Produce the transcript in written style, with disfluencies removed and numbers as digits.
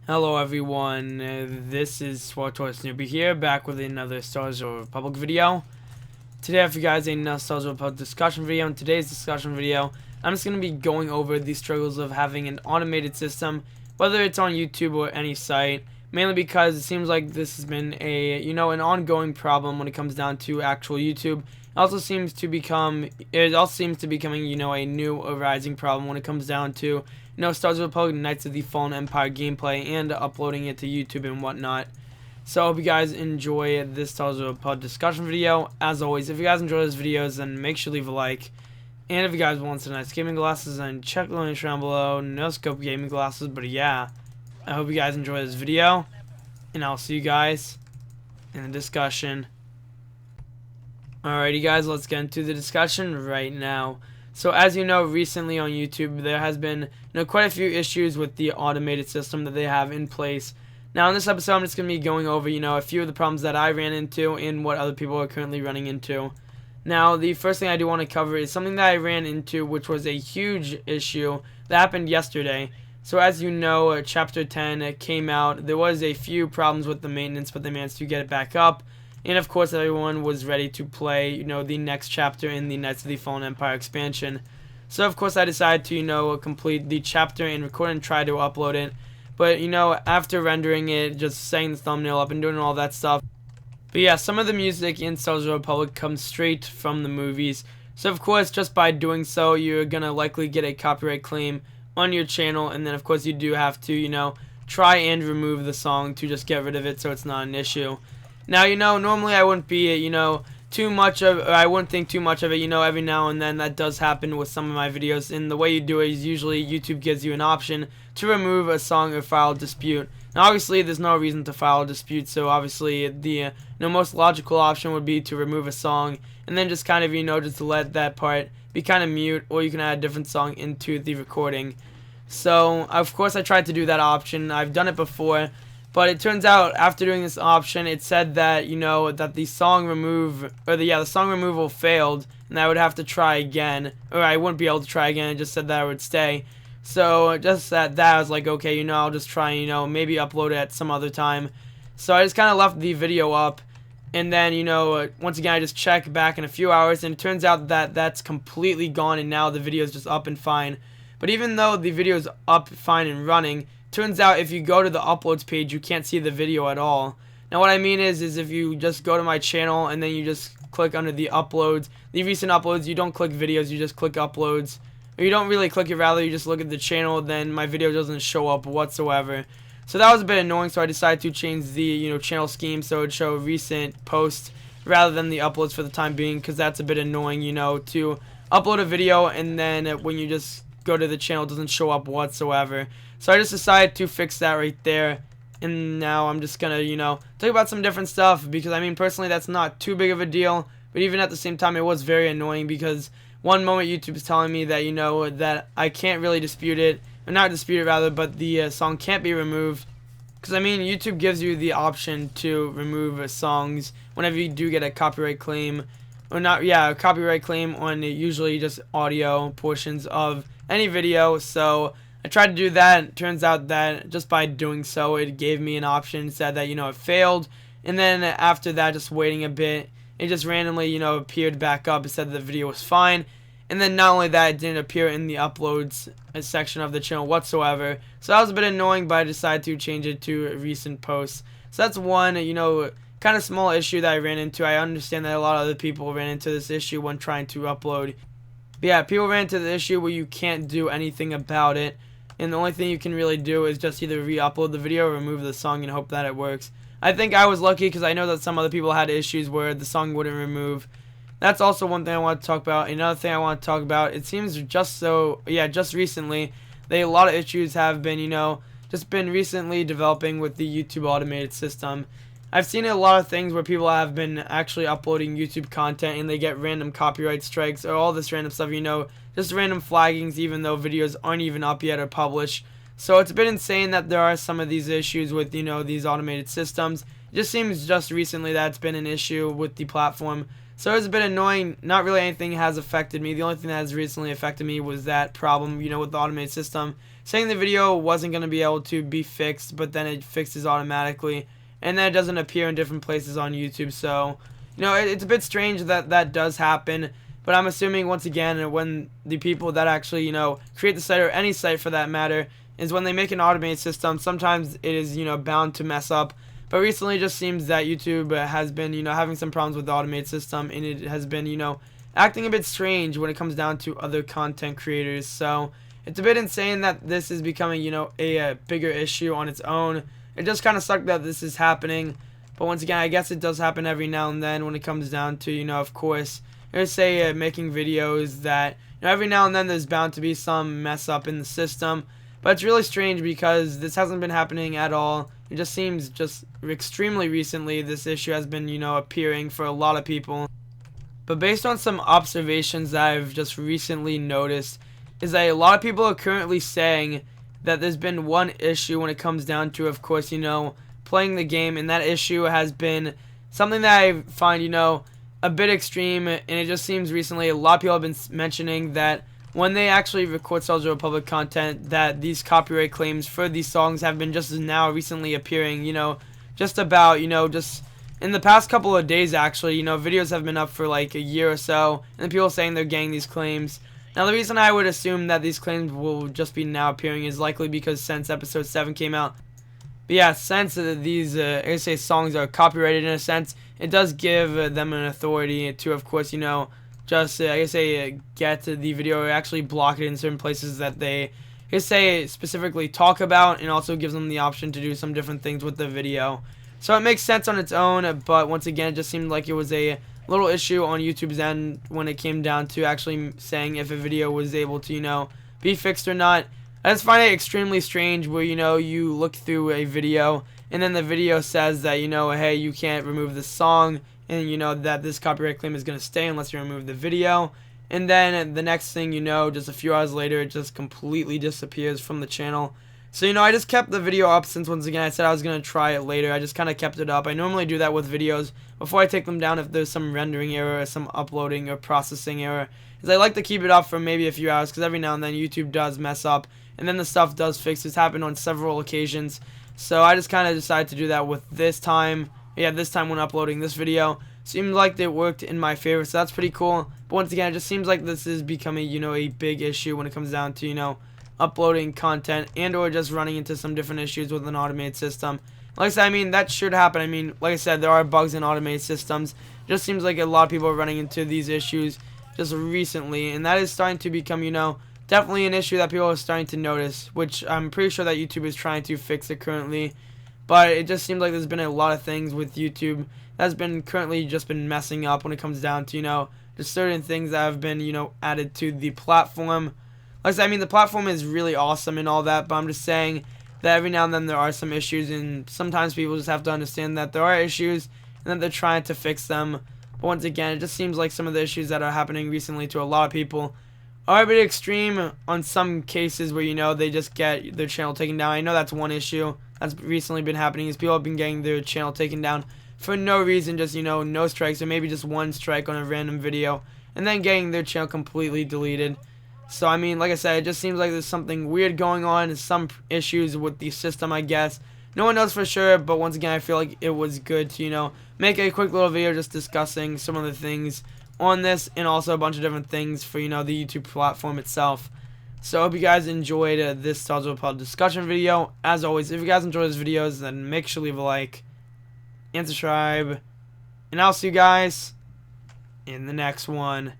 Hello everyone, this is Supersnoopy here, back with another Star Wars Republic video. Today I have for you guys another Star Wars Republic discussion video. In today's discussion video, I'm just going to be going over the struggles of having an automated system, whether it's on YouTube or any site, mainly because it seems like this has been an ongoing problem when it comes down to actual YouTube. It also seems to becoming, a new arising problem when it comes down to Star Wars Republic Knights of the Fallen Empire gameplay and uploading it to YouTube and whatnot. So I hope you guys enjoy this Star Wars Republic discussion video. As always, if you guys enjoy those videos, then make sure to leave a like. And if you guys want some nice gaming glasses, then check the link down below. No scope gaming glasses, but yeah, I hope you guys enjoy this video, and I'll see you guys in the discussion. Alrighty guys, let's get into the discussion right now. So as you know, recently on YouTube there has been quite a few issues with the automated system that they have in place. Now in this episode I'm just going to be going over a few of the problems that I ran into and what other people are currently running into. Now the first thing I do want to cover is something that I ran into, which was a huge issue that happened yesterday. So as you know, Chapter 10 came out. There was a few problems with the maintenance, but they managed to get it back up. And of course everyone was ready to play, the next chapter in the Knights of the Fallen Empire expansion. So of course I decided to, complete the chapter and record and try to upload it. But, after rendering it, just setting the thumbnail up and doing all that stuff. But yeah, some of the music in Star Wars Republic comes straight from the movies. So of course, just by doing so, you're gonna likely get a copyright claim on your channel. And then of course you do have to, try and remove the song to just get rid of it so it's not an issue. Now, normally I wouldn't be, I wouldn't think too much of it, every now and then that does happen with some of my videos, and the way you do it is usually YouTube gives you an option to remove a song or file dispute. Now, obviously, there's no reason to file a dispute, so obviously the most logical option would be to remove a song, and then just kind of, just to let that part be kind of mute, or you can add a different song into the recording. So, of course, I tried to do that option. I've done it before. But it turns out after doing this option, it said that that the song song removal failed, and I would have to try again, or I wouldn't be able to try again. It just said that I would stay. So just that I was like, okay, I'll just try, maybe upload it at some other time. So I just kind of left the video up, and then once again I just checked back in a few hours, and it turns out that that's completely gone, and now the video is just up and fine. But even though the video is up, fine, and running, turns out if you go to the uploads page, you can't see the video at all. Now what I mean is if you just go to my channel and then you just click under the uploads, the recent uploads, you don't click videos, you just click uploads. Or you don't really click it, rather you just look at the channel, then my video doesn't show up whatsoever. So that was a bit annoying, so I decided to change the channel scheme so it would show recent posts rather than the uploads for the time being, because that's a bit annoying, to upload a video and then when you just go to the channel it doesn't show up whatsoever. So I just decided to fix that right there, and now I'm just gonna talk about some different stuff, because I mean personally that's not too big of a deal, but even at the same time it was very annoying, because one moment YouTube is telling me that that I can't really dispute it, or not dispute it rather, but the song can't be removed, because I mean YouTube gives you the option to remove songs whenever you do get a copyright claim, or not, yeah, a copyright claim on usually just audio portions of any video. So I tried to do that, and it turns out that just by doing so, it gave me an option, said that, it failed, and then after that, just waiting a bit, it just randomly, appeared back up. It said the video was fine, and then not only that, it didn't appear in the uploads section of the channel whatsoever. So that was a bit annoying, but I decided to change it to recent posts. So that's one, kind of small issue that I ran into. I understand that a lot of other people ran into this issue when trying to upload. But yeah, people ran into the issue where you can't do anything about it. And the only thing you can really do is just either re-upload the video or remove the song and hope that it works. I think I was lucky, because I know that some other people had issues where the song wouldn't remove. That's also one thing I want to talk about. Another thing I want to talk about, it seems just recently, a lot of issues have been, just been recently developing with the YouTube automated system. I've seen a lot of things where people have been actually uploading YouTube content and they get random copyright strikes or all this random stuff, just random flaggings even though videos aren't even up yet or published. So it's a bit insane that there are some of these issues with, these automated systems. It just seems just recently that's been an issue with the platform. So it's a bit annoying. Not really anything has affected me. The only thing that has recently affected me was that problem, with the automated system. saying the video wasn't going to be able to be fixed, but then it fixes automatically, and then it doesn't appear in different places on YouTube. So, it's a bit strange that that does happen, but I'm assuming, once again, when the people that actually, create the site, or any site for that matter, is when they make an automated system, sometimes it is, bound to mess up. But recently it just seems that YouTube has been, having some problems with the automated system, and it has been, acting a bit strange when it comes down to other content creators. So it's a bit insane that this is becoming, a bigger issue on its own. It just kind of sucks that this is happening. But once again, I guess it does happen every now and then when it comes down to, of course, let's say making videos that, every now and then there's bound to be some mess up in the system. But it's really strange because this hasn't been happening at all. It just seems just extremely recently this issue has been, appearing for a lot of people. But based on some observations that I've just recently noticed, is that a lot of people are currently saying that there's been one issue when it comes down to, of course, playing the game, and that issue has been something that I find, a bit extreme, and it just seems recently a lot of people have been mentioning that when they actually record SWTOR public content, that these copyright claims for these songs have been just now recently appearing, just about, just in the past couple of days actually, videos have been up for like a year or so, and people saying they're getting these claims. Now the reason I would assume that these claims will just be now appearing is likely because since episode 7 came out. But yeah, since these I say songs are copyrighted in a sense, it does give them an authority to, of course, just get the video, or actually block it in certain places that they specifically talk about, and also gives them the option to do some different things with the video. So it makes sense on its own, but once again, it just seemed like it was a little issue on YouTube's end when it came down to actually saying if a video was able to, be fixed or not. I just find it extremely strange where, you look through a video and then the video says that, hey, you can't remove this song, and that this copyright claim is going to stay unless you remove the video. And then the next thing just a few hours later, it just completely disappears from the channel. So I just kept the video up since, once again, I said I was going to try it later. I just kind of kept it up. I normally do that with videos before I take them down if there's some rendering error or some uploading or processing error, because I like to keep it up for maybe a few hours, because every now and then YouTube does mess up and then the stuff does fix. It's happened on several occasions. So I just kind of decided to do that with this time. Yeah, this time when uploading this video. Seemed like it worked in my favor, so that's pretty cool. But once again, it just seems like this is becoming, a big issue when it comes down to, uploading content and or just running into some different issues with an automated system. Like I said, that should happen. Like I said, there are bugs in automated systems. It just seems like a lot of people are running into these issues just recently, and that is starting to become, definitely an issue that people are starting to notice, which I'm pretty sure that YouTube is trying to fix it currently. But it just seems like there's been a lot of things with YouTube that's been currently just been messing up when it comes down to, just certain things that have been, added to the platform. Like I said, the platform is really awesome and all that, but I'm just saying that every now and then there are some issues, and sometimes people just have to understand that there are issues and that they're trying to fix them. But once again, it just seems like some of the issues that are happening recently to a lot of people are a bit extreme on some cases where, they just get their channel taken down. I know that's one issue that's recently been happening, is people have been getting their channel taken down for no reason, just, no strikes, or maybe just one strike on a random video, and then getting their channel completely deleted. So, like I said, it just seems like there's something weird going on, and some issues with the system, I guess. No one knows for sure, but once again, I feel like it was good to, make a quick little video just discussing some of the things on this, and also a bunch of different things for, the YouTube platform itself. So I hope you guys enjoyed this SWTOR discussion video. As always, if you guys enjoy these videos, then make sure to leave a like and subscribe. And I'll see you guys in the next one.